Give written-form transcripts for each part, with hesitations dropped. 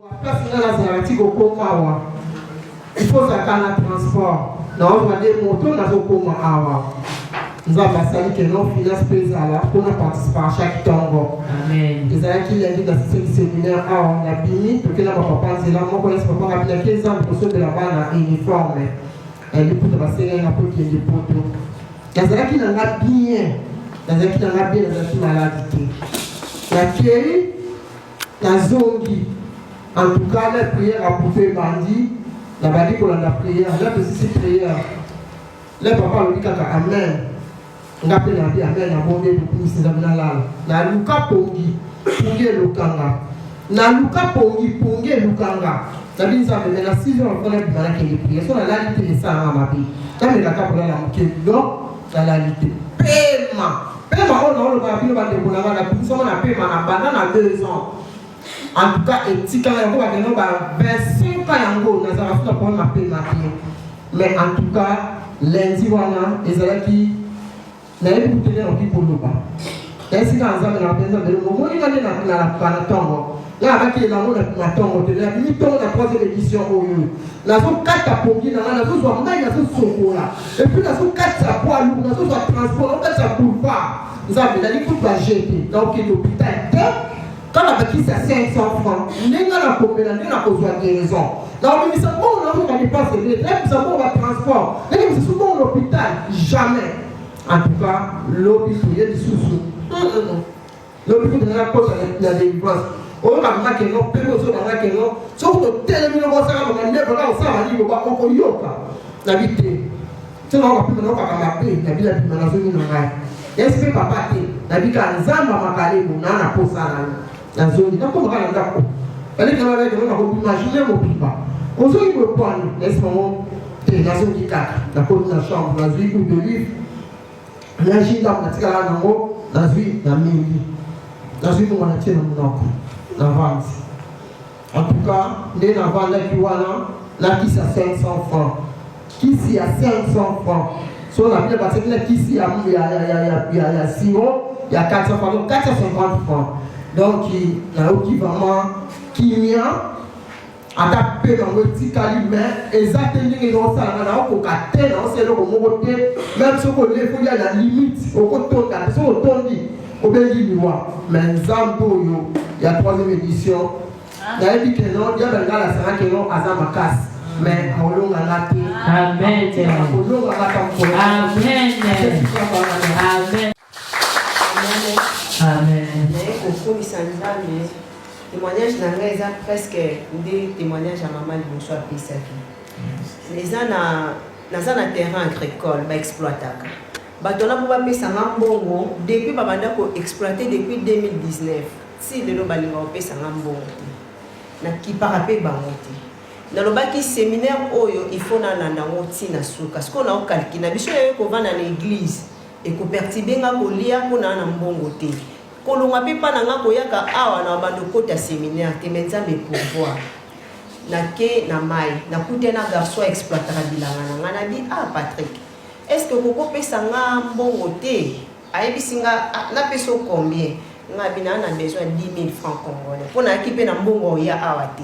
Il faut ça quand transport. Non, on va dire moto na zokoma awa. Nous avons passé que non finance pesala pour nous participer à chaque tango. Amen. Les amis qui l'invitent dans ce séminaire awa on a bini pour que la papa c'est là moi connais papa a bien 15 ans pour ceux de la bande uniforme. Et lui pour passer un peu qui est des poteaux. Les amis qui n'en a bien, les amis qui n'en a bien les maladie. La Thierry, la zongi. En tout cas, la prière a prouvé bandit. La bandit pour la prière, la petite prière. Le papa lui dit amen. On appelle la vie amen. On a bon pour ces amis là. Na luka pongi, pongi lukanga. Na luka pongi, pongi lukanga. La vie ça me la 6 heures on a dit malaki les prières. Sur la réalité de ça à ma vie. Quand me la cap la moquée non, la réalité. Paiement. Paiement on le va bien va de la la puissance on a paiement na banana 2 ans. En tout cas, et quand on va venir 25 ans, nous avons fait pour ma mais en tout cas, lundi, les élèves qui n'avaient pas de temps pour nous. Ainsi, quand nous avons fait le moment où nous avons fait là, avec les langues, nous avons fait la troisième édition. Nous avons 4 pompiers, nous avons fait et puis nous avons 4 poids lourds, nous avons fait transport, nous avons fait boulevard. Nous avons fait la jeter. Donc, l'hôpital. Quand on a pris 500 francs, nous avons besoin de guérison. Donc, nous avons pas dépenser les lettres, nous avons un transport. Nous avons souvent l'hôpital, jamais. En tout cas, l'hôpital, il y a des sous-sous. L'hôpital, il y a la délivrance. On va voir que nous avons besoin de nous. Sauf que tel nous avons la vie. Si on va plus nous appeler, la vie la plus malheureuse. Est-ce que papa la vie quand Zamba m'a calé, on a pour ça. La zone, donc on va la d'accord. Elle est dans la maison, on va imaginer mon papa. On se dit que pour laisse-moi, la zone qui cache, la côte de la chambre, la zone de livre, la gîte dans la tigara dans l'eau, la zone dans midi, la zone où on a tiré dans mon la vente. En tout cas, les navals là qui voient là qui c'est 500 francs. Qui c'est à 500 francs. Sur la ville, parce que là qui c'est il y a 6 euros, il y a 400 francs, donc 450 francs. Donc, il y a qui vraiment qui a tapé dans le petit calibre, exactement les gens ça, on a un c'est le mot même si on est il y a la limite, au côté de la personne au Belgique, mais Zambo, il y a 3e édition. Il y a dit que non, il y a un gars là, c'est un non, Azamakas. Mais on l'a raté. Amen. Amen. Amen. Amen. Témoignage n'a presque des témoignages à maman de Bonsoir Pisaki. Les gens dans un terrain agricole, exploitant. Batona pour pas payer bongo depuis babanda ko exploiter depuis 2019. Si le balinga payer bongo. Na ki parapé bangote. Na lobaki séminaire oyo il faut na nandango tina suka. Parce qu'on a calculé na biso yo ko vana na église et ko pertibenga ko lia ko na mbongo te. Kolonga pe pa nanga ko yaka awa na bando kota séminaire te menzambe pouvoir. Na ke na mai na kutena garçon exploitera bilanga na bi Patrick. Est-ce que vous pouvez faire un bon côté? Na peso combien? Nga bina na besoin 10 000 francs congolais. Pour na équiper na mbongo ya awate.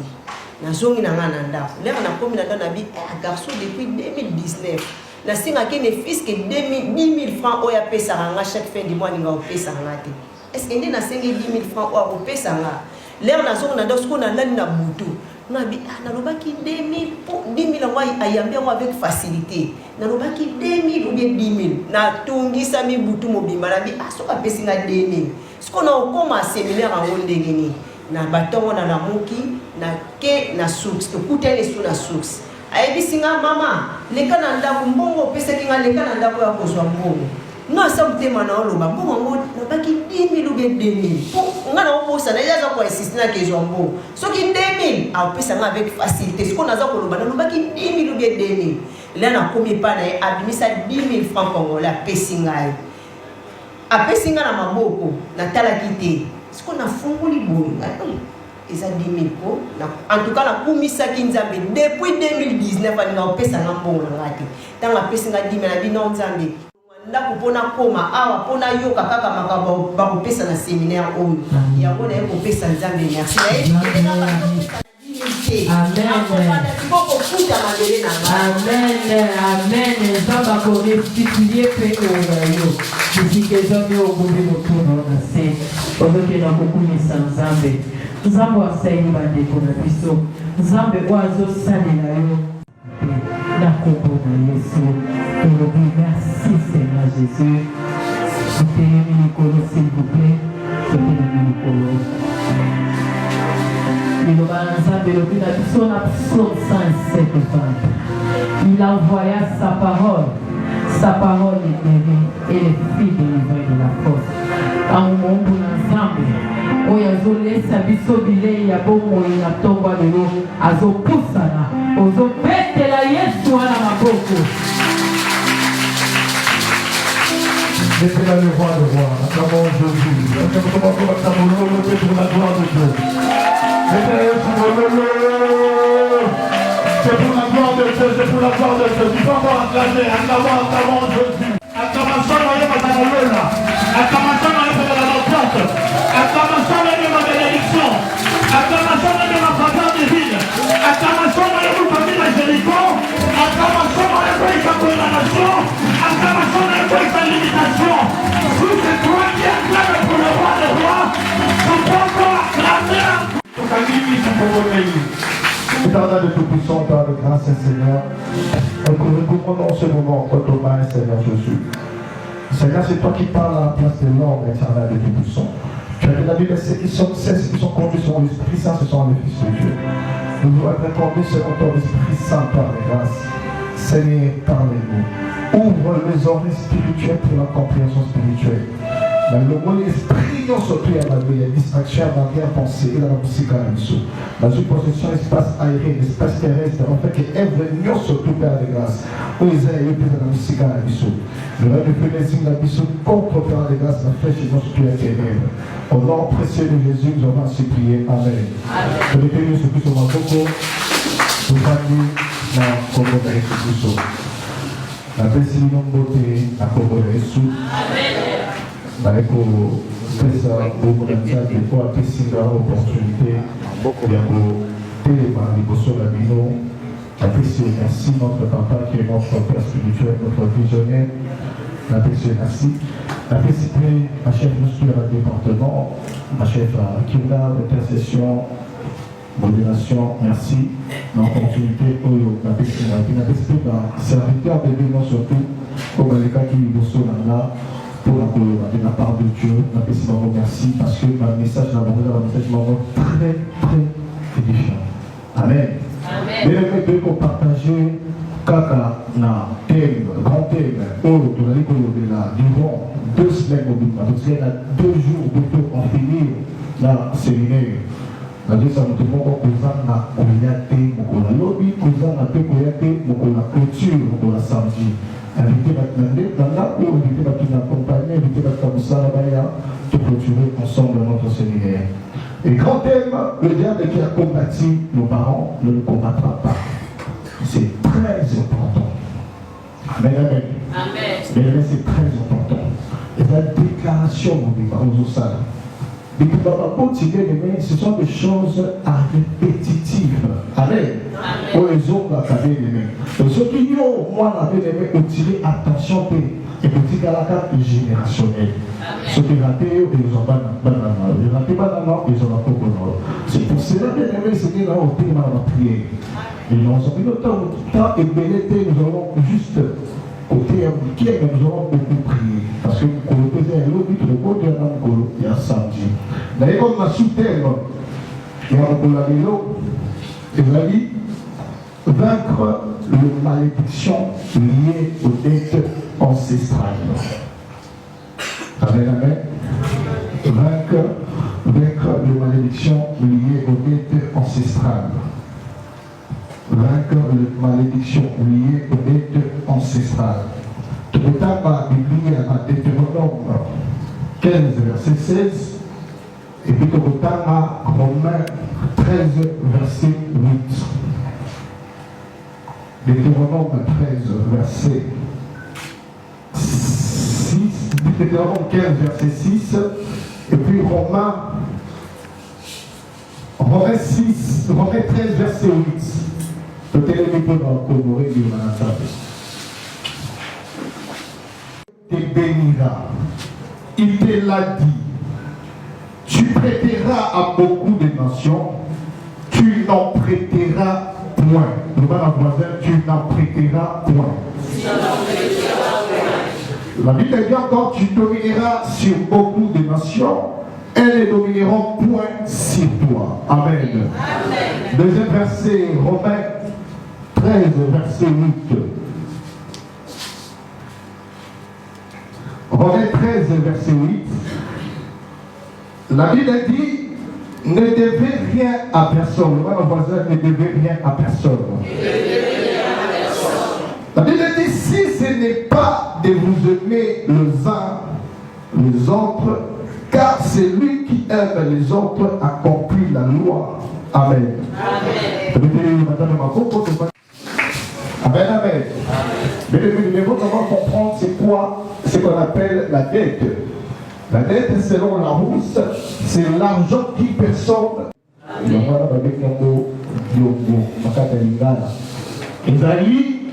Na zongi na nga nanda. Là na komi na na bi garçon depuis 2019. Na singa ke ne fils que 10 000 francs oya pesa nga chaque fin du mois ninga pesa nga te. Est-ce que ndi na 10 000 francs oya pesa nga? Là na zongi na dosko na nani na butu. Nabi nalobaki 10 000 moi ayambia moi avec facilité. Nalobaki 2 000 ou bien 10 000. Na tungisa mi butu mobimba nabi soka pesinga 2 000. Ce qu'on a au séminaire en Wondegeni. Na batongo na la moki na ke na source to kutele sous la source. Ayebi singa mama leka na ndako mbongo pesa kinga leka na ndako ya kozwa mbongo. Non ça vous demande na loba mbongo nalobaki 10 000 ou bien 2 000. On a oposa na yaza ko insister na kezwa mbongo. Soki 2 000 a pesa nga avec facilité. Ce qu'on a za ko loba nalobaki 10 000 ou bien 2 000. Là na komi pa na abimisa 10 000 francs congolais pesinga. A pesinga na maboko na tala kité. Ce qu'on a fongoli bon. Ils ont 10 000 ko. En tout cas na kumisa kinzambe depuis 2019 ani na pesa nga mbongo na ngati. Tanga pesinga 10 000 na bino nzambe. Ndako pona koma awa pona yoka kaka makabo ba kopesa na séminaire oyo. Yango na ko pesa nzambe merci. Na te. Amen. Amen. Amen. Nzamba ko restituer pe oyo. Bisike zomi ogobe motono na se. Ozoke na kokumisa Nzambe. Nzambe asaini bandeko na biso. Nzambe oazo salela yo. Na kombo na Yesu. Tolobi merci Seigneur Jésus. Soutenez Mikolo s'il vous plaît. Soutenez Mikolo. Il envoya sa parole. Sa parole est aimée et les filles délivrées de la force. En monde ensemble, où il y a zolé sa bisobile, ya bomo ya tomba de l'eau, azo poussana, ozo pète la yesu à la maboko. Laissez-la le roi de roi, acclamons Jésus. Acclamons pour la gloire de Dieu. C'est pour la gloire de Dieu, c'est pour la gloire de Dieu. Tu peux encore acclamer, acclamons Jésus. Acclamation, voyez ma parole. Acclamation, voyez ma l'entente. Acclamation, voyez ma bénédiction. Acclamation, voyez ma faveur divine. Acclamation, voyez vous comme la Jéricho. Acclamation, voyez vous la nation. Acclamation, voyez sa limitation. Si c'est toi qui acclames pour le roi des rois, tu peux encore acclamer. Éternel de Tout-Puissant, Père de grâce et Seigneur, nous prenons ce moment entre tes mains, Seigneur Jésus. Seigneur, c'est toi qui parles à la place de l'homme, éternel de Tout-Puissant. Tu as dit la Bible, ceux qui sont conduits selon l'Esprit Saint, ce sont les fils de Dieu. Nous devons être conduits selon ton Esprit Saint, par les grâces. Seigneur, parlez-nous. Ouvre les oreilles spirituelles pour la compréhension spirituelle. Mais le mot esprit non surtout à la vie, distraction, arrière-pensée, et la musique à la mission. Dans une possession, espace aérien, espace terrestre, en fait, que œuvre non surtout Père de grâce. Où ils aient eu plus de la musique à la mission. Le rêve de plaisir, la mission contre Père de grâce, la flèche et non surtout éternelle. Au nom précieux de Jésus, nous avons ainsi prié. Amen. Je vais bénir ce plus au Makoko. Nous allons dans le Congo de Jésus. La personne non beauté, la Congo de Jésus. Amen. Mareko pesa bomonanza des fois pesinga opportunité ya kotelema liboso na bino napesi merci notre papa qui est notre père spirituel, notre visionnaire. Napesi merci napesi mpe ma chef jusqu'à la département, ma chef à Kina, intercession, modération, merci. L'opportunité oyo napesi mpe ba serviteur de bino surtout comme les cas qui liboso na pour la part de Dieu, je vous remercie parce que le message d'un message très, très édifiant. Amen. Mais je vais partager Kaka na thème, grand thème, durant 2 semaines, donc il y a 2 jours pour en finir la séminaire. La deuxième, nous devons na koyate, mokola lobby, na pe koyate, mokola clôture, mokola samedi. Inviter maintenant, ou inviter notre accompagné, inviter notre Moussalabaya, de clôturer ensemble notre séminaire. Et grand thème, le diable qui a combattu nos parents ne le combattra pas. C'est très important. Amen, amen. Amen. Mais c'est très important. Et la déclaration, mon parents au salon. Ce sont des choses répétitives. Amen. Pour les autres, ceux qui ont, moi, tiré attention et petit caractère générationnel. Ceux qui ratés, ils ont pas les ratés, ils ont pas. C'est pour cela que c'était là au thème de la prière. Et nous avons mis le temps et nous allons juste côté impliqué, mais nous allons beaucoup prier. Parce que nous faisons l'objet de côté il y a samedi. D'ailleurs, comme on a sous-thème, il y a un vélo, il a dit vaincre la malédiction liée aux dettes ancestrales. Amen, amen. Vaincre la malédiction liée aux dettes ancestrales. Vaincre la malédiction liée aux dettes ancestrales. Tout le temps, la Bible à Deutéronome 15, verset 16, et puis tout le temps à Romains 13, verset 8. Deutéronome 13, verset 6, Deutéronome 15, verset 6, et puis Romains Romains 6, Romains 13, verset 8. Peut-être que vous pouvez te bénira. Il te l'a dit. Tu prêteras à beaucoup de nations, tu n'en prêteras point. Le voisin, tu n'en prêteras point. La Bible dit encore, tu domineras sur beaucoup de nations, elles ne domineront point sur toi. Amen. Amen. Deuxième verset, Romains 13, verset 8. Romains 13, verset 8. La Bible dit, ne devez rien à personne. Le voisin ne devez rien à personne. La Bible dit, si ce n'est pas de vous aimer les uns les autres, car celui qui aime les autres accomplit la loi. Amen. Amen. Amen, amen. Mais nous devons comprendre c'est quoi ce qu'on appelle la dette. La dette, selon la Rousse, c'est l'argent qui personne. Ezali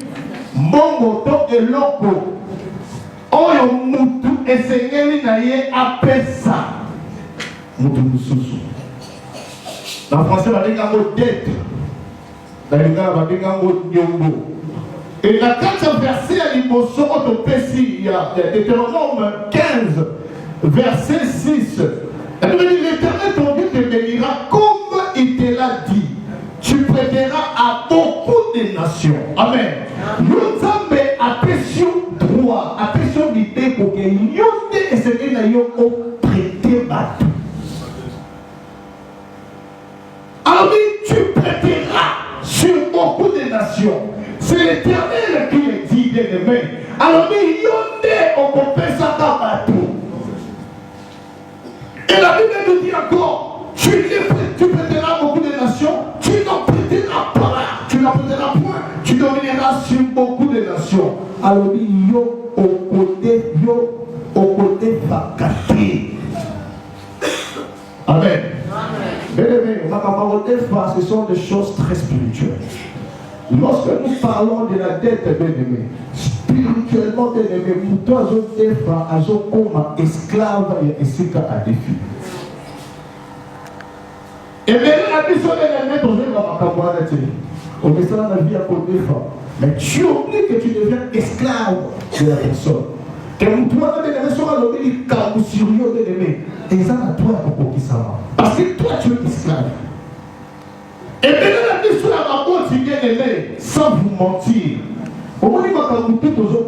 mbongo to eloko oyo mutu esengeli na ye apesa mutu mususu. Na français babenga ngo dette, na lingala babenga ngo nyongo. Et la 4e verset à liboso otopesi ya Deutéronome 15 verset 6. L'Éternel ton Dieu te bénira comme il te l'a dit. Tu prêteras à beaucoup de nations. Amen. Nous avons apprécié droit, apprécié l'idée pour que nous ayons prêté bateau. Alors tu prêteras sur beaucoup de nations. C'est l'Éternel qui le dit, bien aimé. Alors on peut ça dans bateau. Et la Bible nous dit encore, tu prêteras beaucoup de nations, tu n'en prêteras pas, tu n'en prêteras point, tu domineras sur beaucoup de nations. Alors yo au côté vacaté. Amen. Bien aimé, ce sont des choses très spirituelles. Lorsque nous parlons de la dette, bien aimé, spirituellement, bien aimé, pour toi, comme esclave et c'est à défi. Et maintenant, la mission de la mettre au jeu dans ma camarade, on met ça dans la vie à côté. Mais tu oublies que tu deviens esclave de la personne. Que toi, bien aimé, sur la lobby, il casse sur lui, bien aimé. Et ça, à toi, pour qui ça va. Parce que toi, tu es esclave. Et maintenant, la mission de la maman, tu bien aimé, sans vous mentir. Au moment où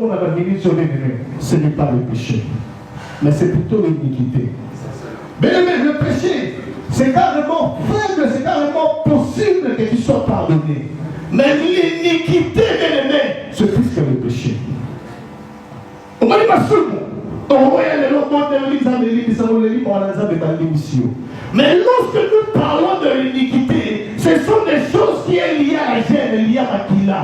on a la ministre, ce n'est pas le péché, mais c'est plutôt l'iniquité. Mais le péché, c'est carrément faible, c'est carrément possible que tu sois pardonné. Mais l'iniquité, bien aimé, c'est plus que le péché. Au moment où mais lorsque nous parlons de l'iniquité, ce sont des choses qui sont liées à la gêne, liées à Makila.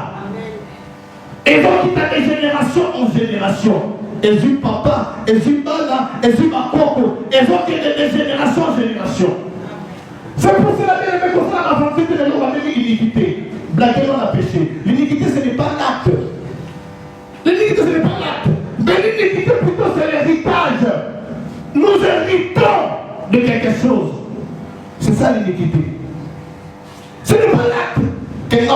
Et donc, il y a des générations en génération. Et du papa, et du bala, et du makoko. Et donc, il y a des générations en génération. C'est pour cela que nous avons avancé de l'iniquité. Blaguer dans la péché. L'iniquité, ce n'est pas l'acte. L'iniquité, ce n'est pas l'acte. Mais l'iniquité, plutôt, c'est l'héritage. Nous héritons de quelque chose. C'est ça l'iniquité. Ce n'est pas l'acte. Mais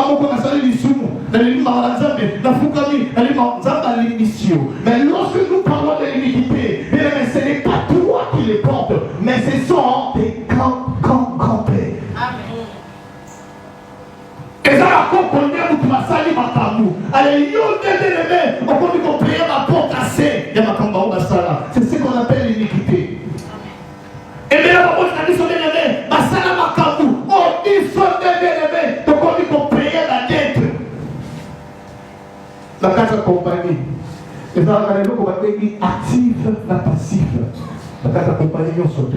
lorsque nous parlons de l'iniquité, ce n'est pas toi qui les portes, mais ce sont tes grands-pères. Et ça, la compagnie, vous m'avez sali ma tamou. Allez, on peut payer ma porte cassée. C'est ce qu'on appelle l'iniquité. Et bien, on a dit, ma sala ma tamou. On dit, donc on peut payer la dette. La carte compagnie. Et dans la compagnie active, la passive. La carte compagnie, on saute.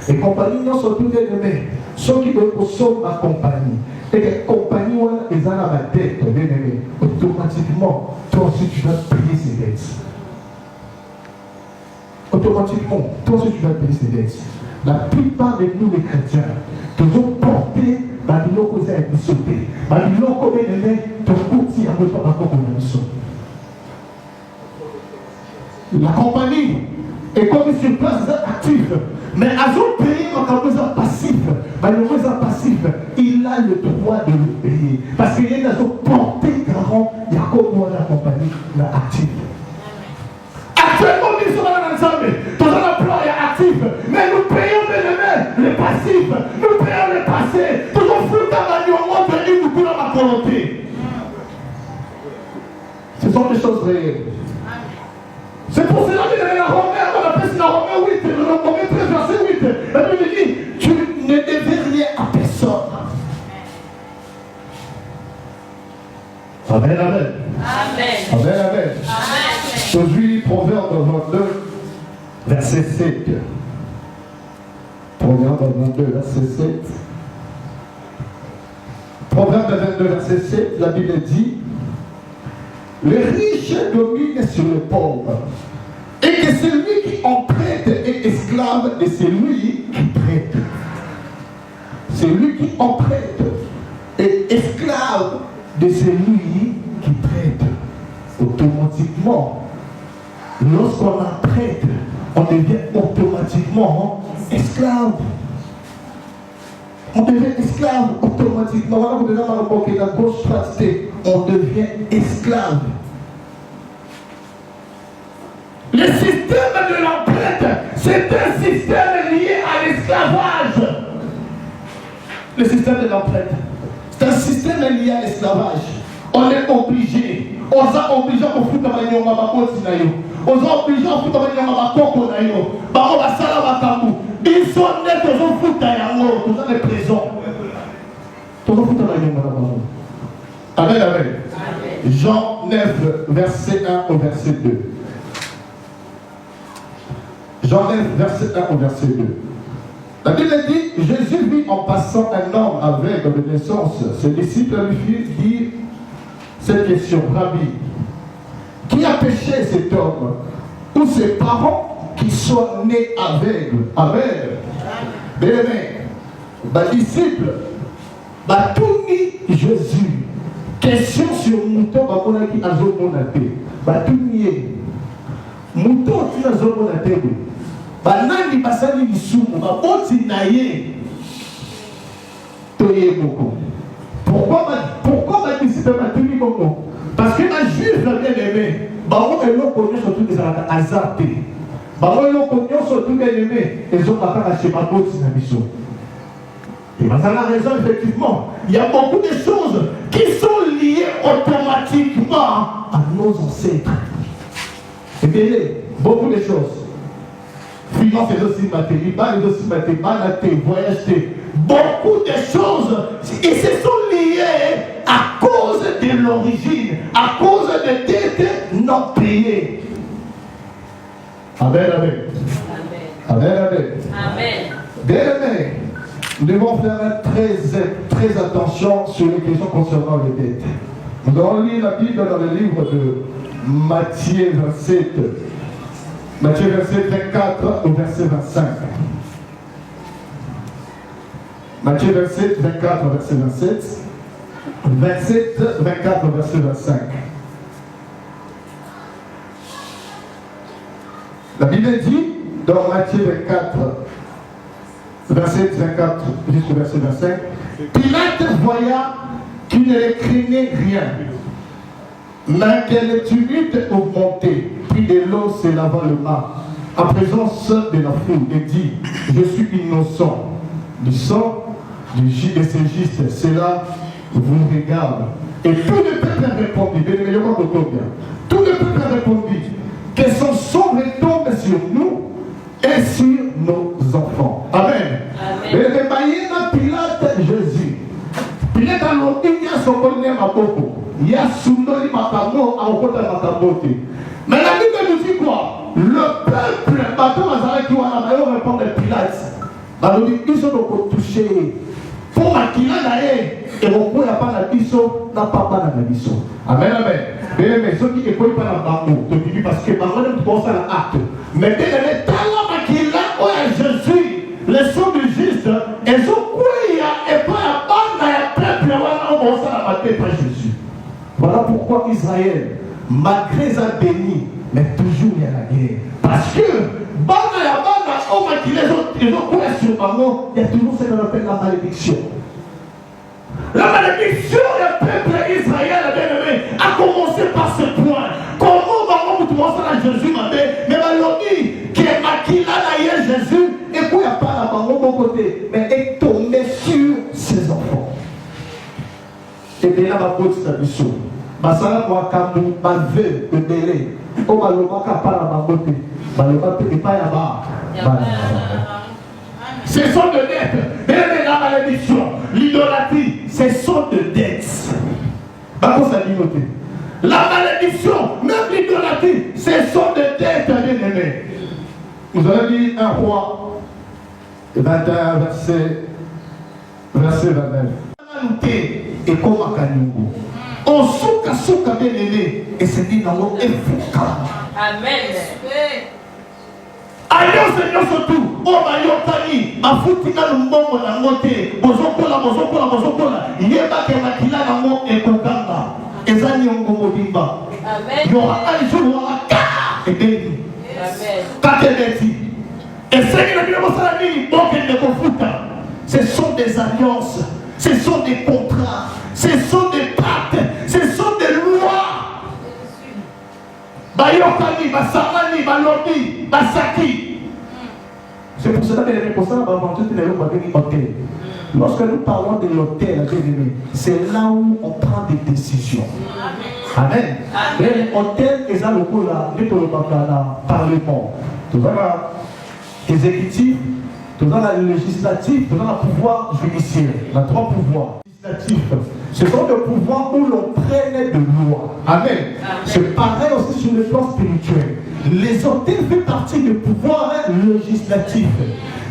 Et compagnie, on saute bien aimé. Ceux qui veulent sauver ma compagnie. Et que compagnie, ils ont la dette, bien aimé. Automatiquement, toi aussi, tu vas payer ces dettes. Automatiquement, toi aussi, tu vas payer ces dettes. La plupart de nous les chrétiens, nous ont porté dans le loco à sauter. Dans le loco bénévole, tu coûtes à votre rapport au mission. La compagnie est comme sur place active, mais à son pays, quand on est passif, le passif, il a le droit de le payer. Parce qu'il est dans son porté garant, il y a comme la compagnie active. Actuellement, nous sommes dans l'ensemble, dans un emploi actif, mais nous payons les passifs, nous payons les passés, toujours foutre dans la montre et nous coulons ma volonté. Ce sont des choses réelles. C'est pour cela que dans la Romaine, on appelle ça la Romaine 8, dans la Romaine 13, verset 8, la Bible dit, tu ne devais rien à personne. Amen, amen. Amen. Amen, amen. Aujourd'hui, Proverbe 22, verset 7. Proverbe 22, verset 7. Proverbe 22, verset 7, la Bible dit, les riches dominent sur les pauvres, et que celui qui en prête est esclave de celui qui prête. Celui qui en prête est esclave de celui qui prête. Automatiquement, lorsqu'on en prête, on devient automatiquement esclave. On devient esclave automatiquement. On devient esclave. Le système de l'empreinte, c'est un système lié à l'esclavage. Le système de l'empreinte, c'est un système lié à l'esclavage. On est obligé. On est obligé à foutre ma nyonga bakoti na yo. On est obligé à foutre ma nyonga bakoko na yo. Bako basala bakambu. Ils sont nés toujours foutre yango. Tous dans les prisons. Toujours foutre ma nyonga bakoko. Amen, amen. Jean 9, verset 1 au verset 2. Jean 9, verset 1 au verset 2. La Bible dit, Jésus vit en passant un homme aveugle de naissance. Ses disciples lui firent dire cette question, Rabbi, qui a péché cet homme ou ses parents qui sont nés aveugles? Amen. Bien aimé, les disciples, tout Jésus. Question sur mouton, qui a zomonate. Tout nié. Mouton qui a zomonate. Banani basali lisumu, baboti naye. Toye beaucoup. Pourquoi les disciples m'ont dit beaucoup? Parce que un juif bien aimé, baron et l'on connaît surtout des azartés. Baron et l'on connaît surtout bien aimé, ils ont pas caché ma botte dans la mission. Et vous avez raison, effectivement. Il y a beaucoup de choses qui sont liées automatiquement à nos ancêtres. Et bien, beaucoup de choses. Finance est aussi matérielle, balle est aussi matérielle, voyage, beaucoup de choses. Et ce sont liées à cause de l'origine, à cause de dettes non payées. Amen, amen. Amen, amen. Amen. Bien aimé. Nous devons faire très attention sur les questions concernant les dettes. Nous allons lire la Bible dans le livre de Matthieu 27. Matthieu 27, 24 au verset 25. Matthieu 27, 24 au verset 27. 27, 24 au verset 25. La Bible dit dans Matthieu 24, verset 24 jusqu'au verset 25, Pilate voya qu'il ne craignait rien, mais que le tumulte augmentait, puis de l'eau se lava le main, en présence de la foule, et dit, je suis innocent du sang de ces justes, cela vous regarde. Et tout le peuple répondit, tout le peuple répondit, que son sang retombe sur nous et sur nos enfants. Amen. Et le Pilate Jésus. Pilate a l'obéi à son bonheur à beaucoup. Il y a Sundoli Makamo à Okota Makamote. Mais la Bible nous dit quoi? Le peuple, Bateau Mazarek qui va la répondre à Pilate. Ils sont touchés. Pour Makila Nae, et mon point n'a pas la biso, n'a pas la biso. Amen, amen. Mais ceux qui ne peuvent pas la banque, parce que Bango ne peut pas faire l'acte. Mais bien aimé, Tala Makila, oh Jésus, le Israël, malgré ça béni, mais toujours il y a la guerre. Parce que, il y a toujours ce qu'on appelle la malédiction. La malédiction du peuple Israël, bien-aimé, a commencé par ce point. Comment vous commencez à Jésus, mais Malobi, qui est maquillé à Jésus, et puis il n'y a pas la maman de mon côté, mais est tombé sur ses enfants. Et bien là, ma petite tradition. Basala kwa kambu, bave, bebele. O maloma kapala mamote. Maloma pe pas yaba. Ce sont de dettes. Même la malédiction, l'idolâtrie, ce sont de dettes. La malédiction, même l'idolâtrie, ce sont de dettes, bien-aimés. Vous avez dit un roi, 21, verset 29. Et comme à Kanungo. On souka bien-aimé. Et c'est dit dans l'eau effuka. Amen. Ayo Seigneur surtout, oh mayotani, mafutika lumbongo na mote, bozokola, yeba ke makila na mo ekokanga, ezani ongo bimba. Amen. Yo akali jour waka, ebeni. Amen. Kakebeti. Et c'est que le mosala ni boke ne kofuta. Ce sont des alliances, ce sont des contrats, ce sont des pactes, ce sont des lois. Bayokani, Basamani, Balobi, Basaki. C'est pour cela que les responsables hôtel. Lorsque nous parlons de l'hôtel, c'est là où on prend des décisions. Amen. L'hôtel est là où le parlement. Tout ça, l'exécutif, tout ça, le législatif, tout ça, le pouvoir judiciaire. Il y a trois pouvoirs. Ce sont des pouvoirs où l'on prenne de loi. Amen. C'est pareil aussi sur le plan spirituel. Les hôtels font partie du pouvoir législatif.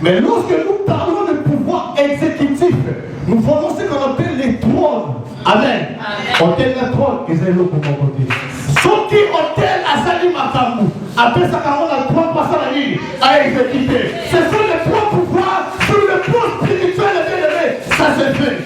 Mais lorsque nous parlons de pouvoir exécutif, nous voyons ce qu'on appelle les trônes. Amen. Hôtel de trône, ils ont l'autre côté. Ce qui hôtel a sali makambu, après ça, quand on a trois personnes à l'île à exécuter. Ce sont les trois pouvoirs sur le plan spirituel et ça se fait.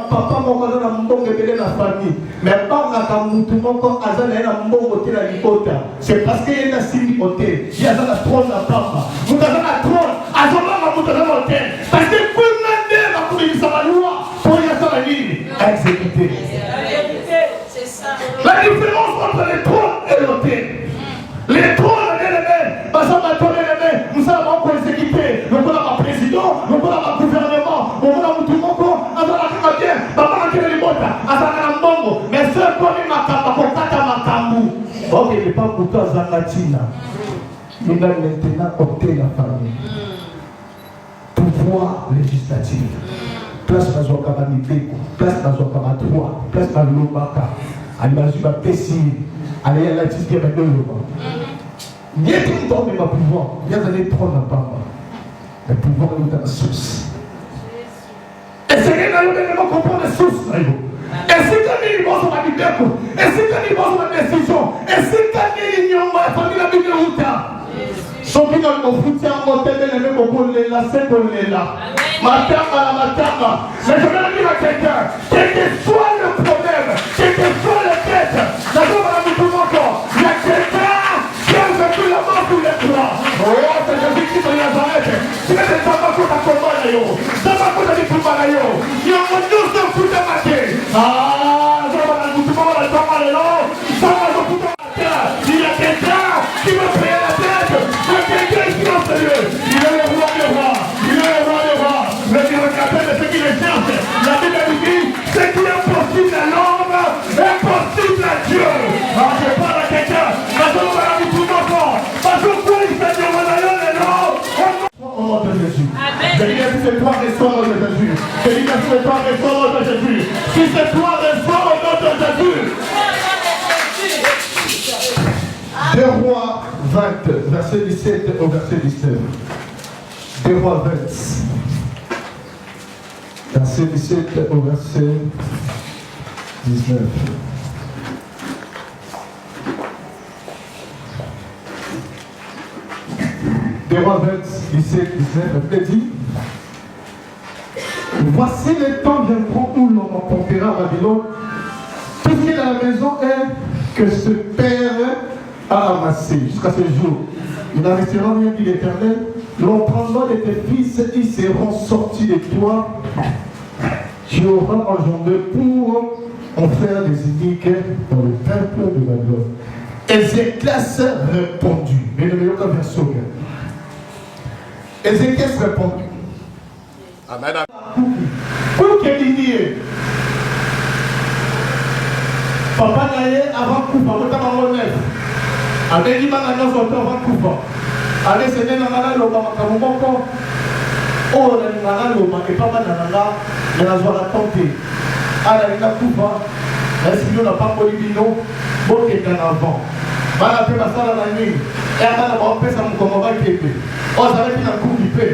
Papa moko na mbongo ebele na famille mais pas na kamutu moko azana na mbongo te na likota c'est parce que yena simi hôtel il y a na trône na papa mutu na trône azoma mutu na hôtel parce que pour nande va kubilisa la loi pour y avoir la ligne à exécuter. C'est ça la différence entre les trônes et l'hôtel. Les trônes les parce que trône les nous allons pas exécuter nous avons un président nous avons un gouvernement nous avons mutu moko mais ce qu'on makambu, ok, il n'est pas pour toi Zangatina. Il a maintenant opté la famille. Pouvoir législatif. Place dans un Kabanibeko, place dans un Kabatroua, place dans l'Obaka. Allez, ma Pessi, allez à la tisque avec le Loba. Il y a tout le temps, mais ma pouvoir, il y a des trônes à Papa. Le pouvoir est dans la source. Et c'est que nous devons comprendre les sources. Et si tu as une bonne et si tu as une bonne décision, et si tu as une famille la Bible son qui dans le foot, c'est un modèle de même la c'est là. Matama. Mais je vais dire à quelqu'un, quel que soit le problème, quel que soit le tête, la il y a quelqu'un qui a vécu la mort pour les trois. Oh, c'est Jésus-Christ de Nazareth. Tu mets des tabacs à combattre, tabacs à combattre, il y a un douce de foot à mater. Ah, ça va nous tout le monde, ça va nous tout le monde. Il y a quelqu'un qui veut payer la tête, quelqu'un qui est sérieux. Il est le roi des rois, il est le roi des rois. Le directeur de ce qui les cherche, la Bible dit, ce qui est possible à l'homme est possible à Dieu. Alors je parle à quelqu'un, parce qu'on va la tout le monde, parce qu'on peut y faire des royaumes et non. Au nom de Jésus. Je dis que c'est toi qui sors de Jésus. Je dis que c'est toi qui sors de Jésus. Si c'est toi qui sors au nom de Jésus. 2 Rois 20, verset 17 au verset 19. 2 Rois 20. Verset 17 au verset 19. Des Rois 20, 17, 19, elle dit: voici les temps viendront où l'on emportera Babylone Tout ce qui est dans la maison est que ce père a amassé jusqu'à ce jour. Il n'en restera rien, dit l'Éternel. L'on prendra de tes fils, ils seront sortis de toi. Tu auras engendré pour en faire des iniques dans le temple de Babylone. Ézéchias répondit. Mais le meilleur version. Ézéchias répondit. Amen. Pour qu'il y papa naye avant kufa kotama monef abeli bana nyonso to avant kufa ale sene na ngana loba makambo moko oyo na ngana loba epama na ngana na zwala tonte ala ina kufa na sino na pamboli bino bokenda na avant bana pe basala na nini bana baopesa mokongo bakende ozalaki na kufi mpe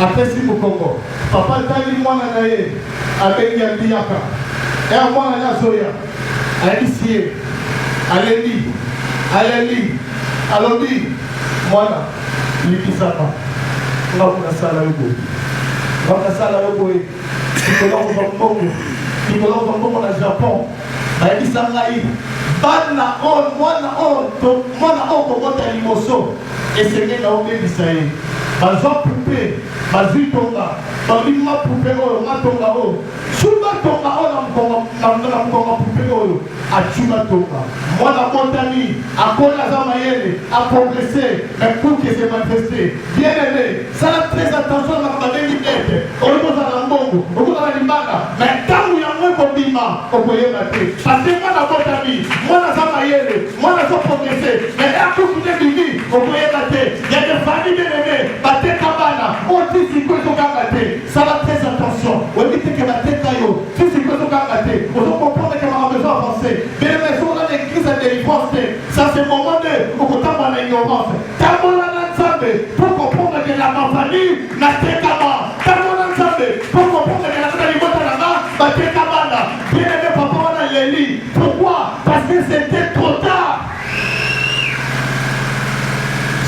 apesi mokongo papa tali mwana na ye abengi abiyaka mwana na azoya Alicie, Aleli, Alobi, Mwana, Libisapa, Mwana Sala Yobo, Mwana Sala Yobo, Nicolas Vambongo na Japon, Alisangaï, Bana on, Mwana on, Komota Limoso, et c'est bien là où il s'agit. Bazwa poupée, bazwi tonga, babima poupée oyo, matonga oyo. Chuma tonga oyo na mkonga poupée oyo, achuma tonga. Mwana montani, akona za mayele, a progressé, mais pour que se manifester. Bien aimé, ça a très attention à la bengi aide. Oyo za mbongo, oyo za limbanga, mais tangu ya mwe kobima, okoye mate. Parce que mwana montani, mwana za mayele, mwana za progressé, mais akukune bibi, okoye mate. Il y a des familles bien aimées. On dit si quoi ça va très attention. On dit que la tête aïe, si c'est quoi on comprend que on a besoin d'avancer. Mais les maisons dans l'église de délivrance, ça c'est le moment de comprendre l'ignorance. Pour comprendre que la famille n'a pas pour comprendre que la famille n'a pas bien aimé papa on a les lits. Pourquoi? Parce que c'était trop tard.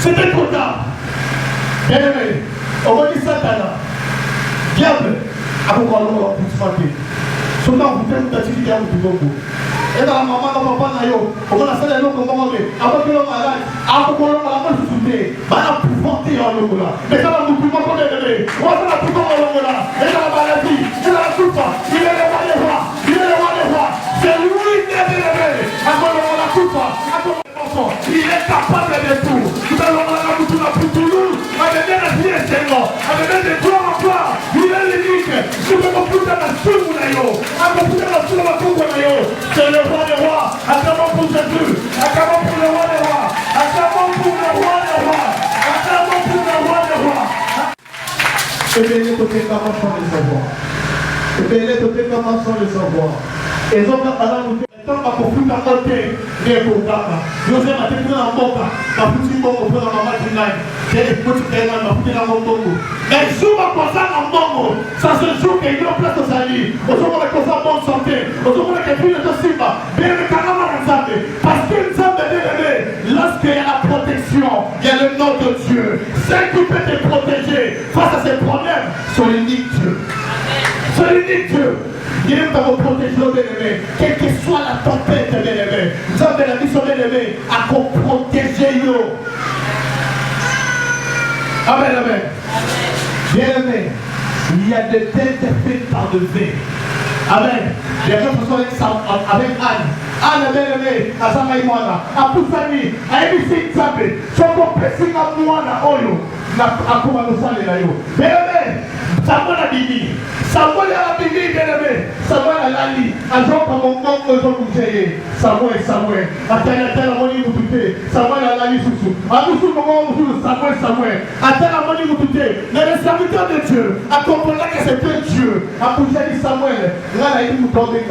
C'était trop tard. Bien aimé, on va dire Satan, diable, à vous parler pour se fâter. Souvent, vous faites une activité à vous. Et dans la maman, dans le papa, on va la salle de l'eau comme on est. Avant que l'on malade, avant que l'on malade, vous soutenez. Mais la pouvanté en l'eau là. Mais ça va vous pouvoir qu'on est donné. On va la pouvoir en l'eau là. Et dans la maladie, et dans la coupe, il est le roi des rois. Il est le roi des rois. C'est lui qui est élevé. Avant l'on la coupe, il est capable de tout. Nous allons la coupe la plus douloureuse. Avec des gloire en gloire, il est l'unique. Je veux me foutre dans la soupe, c'est le roi des rois. Acclamons pour Jésus. Acclamons pour le roi des rois. Acclamons pour le roi des rois. Acclamons pour le roi des rois. Et bien, les côtés comment sans les savoir. Et bien, les côtés comment sans les savoir. Et donc, alors, nous temps à conflit à côté des programmes. Nous avons été pris en boca, la petite bongo pour la maman du nain. C'est une petite erreur, la petite erreur bongo. Mais si on va passer en bongo, ça se joue qu'il y a place de sa vie. On se voit que ça bonne santé. On se voit que plus de ciba. Bien le canard en santé. Parce que nous sommes bien lorsqu'il y a la protection, il y a le nom de Dieu. C'est qui peut te protéger face à ces problèmes. C'est l'unique Dieu. C'est l'unique Dieu. Il est pour vous protéger, bien-aimé. Quelle que soit la tempête, bien-aimé. Nous avons la mission, bien-aimé, à protéger nous. Amen, amen. Bien-aimé, il y a des têtes faites par de V. Amen. Il y a d'autres personnes avec Anne. Anne, bien-aimé, à Zamaïmoana, à Poussani, à Ebisin Tsabe. Si on peut passer à Moana, Oyo, à Koumanosale, bien-aimé, Samuel a dit, Samuel a dit, bien-aimé, Samuel a lali, à Jean comme on manque aux hommes bouger, Samuel, à tel amoni vous touté, Samuel a lali sous, à nous sous comment on joue, Samuel, à tel amoni vous touté, mais le serviteur de Dieu, à comprendre que c'était Dieu, à bouger Samuel, là, il a dit, vous tombez,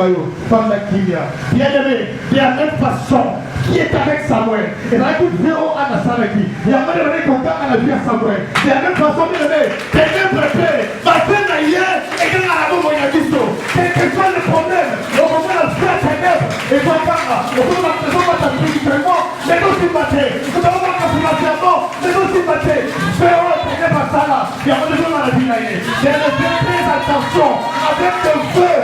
par la Kyria, bien-aimé, de la même façon, qui est avec Samuel, et là, il dit, zéro à la salle qui, il y a même des contacts à la vie à Samuel, de la même façon, bien-aimé, quelqu'un préfère, ma peine ailleurs, et qu'il y a la bombe, il y a du saut. Quel que soit le problème, on va faire la fête à neuf, et on va faire la maison, on va spirituellement, mais aussi maté, nous avons la financièrement, mais aussi maté. Féro, c'est pas ça là, il y a pas de gens dans la vie là. Il y a de très attention, avec le feu.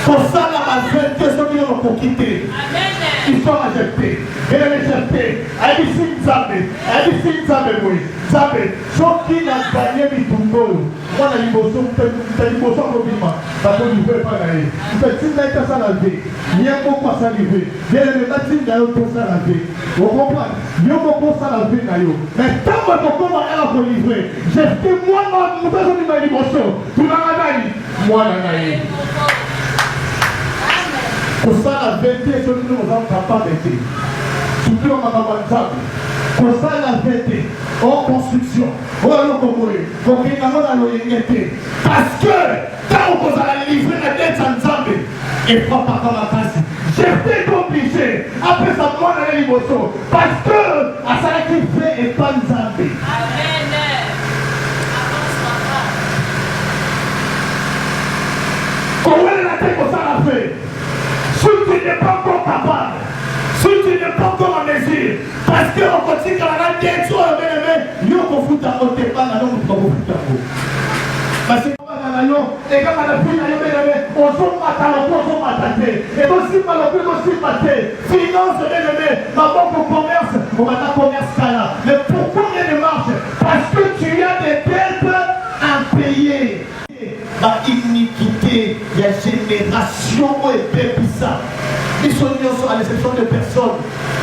Pour ça, la vérité, ceux qui ont quitter. Ils sont rejetés. Et les rejetés. Aïdisi Nzambe. Aïdisi Nzambe, oui. Nzambe. Ceux qui n'ont gagné Bitumbo. Moi, je suis liboso kobima. Parce que je ne veux pas aller. Petit n'a ça la vie. Il y a beaucoup à s'arriver. Il y a le matin d'ailleurs pour ça la vie. Vous comprenez? Il y a beaucoup à ça la vie d'ailleurs. Mais tant que je commence à vous livrer, j'ai fait moi, nous faisons du mal liboso. Tout le monde moi, je pour ça, la vérité, ce que nous sommes capables d'être. Surtout en Mamabanzab. Pour ça, la vérité, en construction, parce que quand vous allez livrer la dette en Zambie, et pas par la face, j'étais obligé, après ça, moi, d'aller liboso, parce que à ça qui fait et pas Zambie. Amen. Comment la tête pour ça la fait? Si tu n'es pas encore capable, si tu n'es pas encore en mesure, parce qu'on continue à la tête sur le bien-aimé, nous on fout à côté, pas la langue, on fout à côté. Parce que et quand on a pris la bien-aimé, on s'en matin, on s'en matin, et aussi malheureux, aussi maté, finance bien-aimé, ma banque au commerce, on va ta commerce là. Mais pourquoi il y a des marches? Parce que tu as des dettes à payer. Ma iniquité, il y a génération et peuple ça. Ils sont à l'exception de personnes.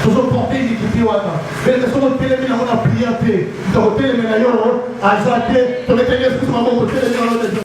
Nous avons porté l'iniquité. Mais les personnes ont télé, on a prié. Nous avons télé, à Zate, nous avons télé, nous avons télé,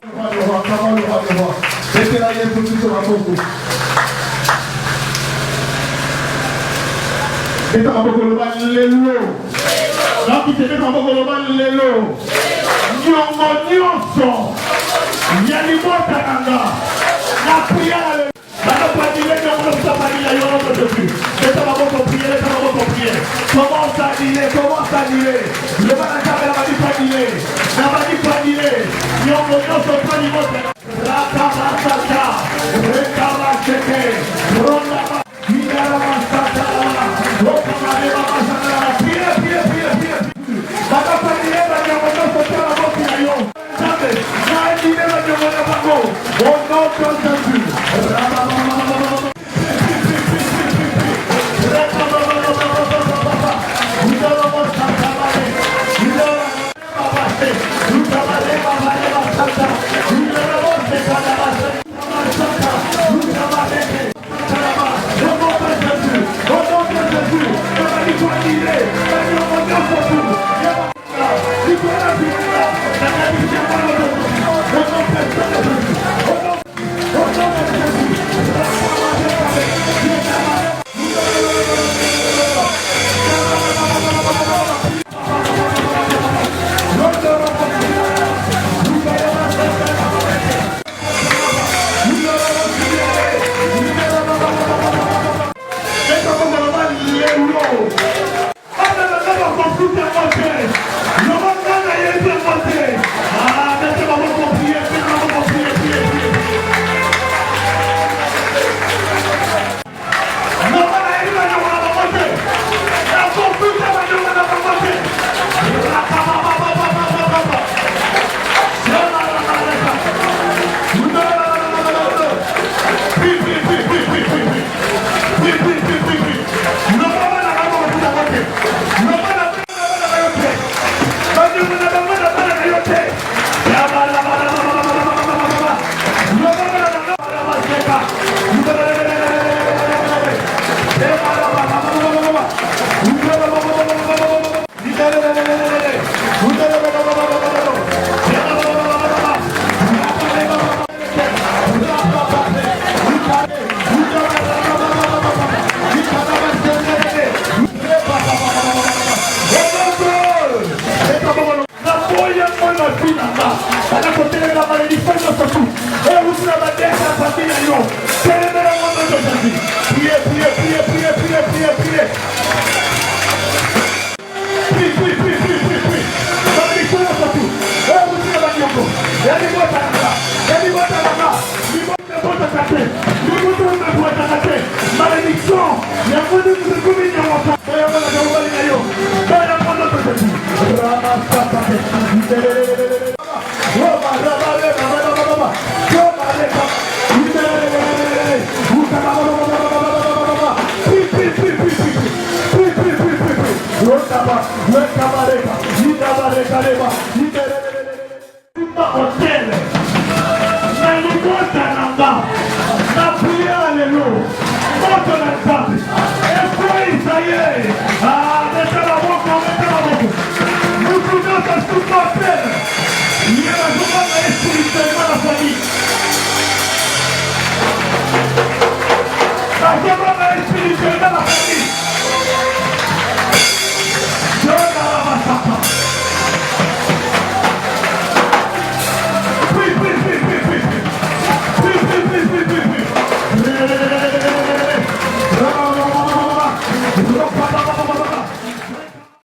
Hôtel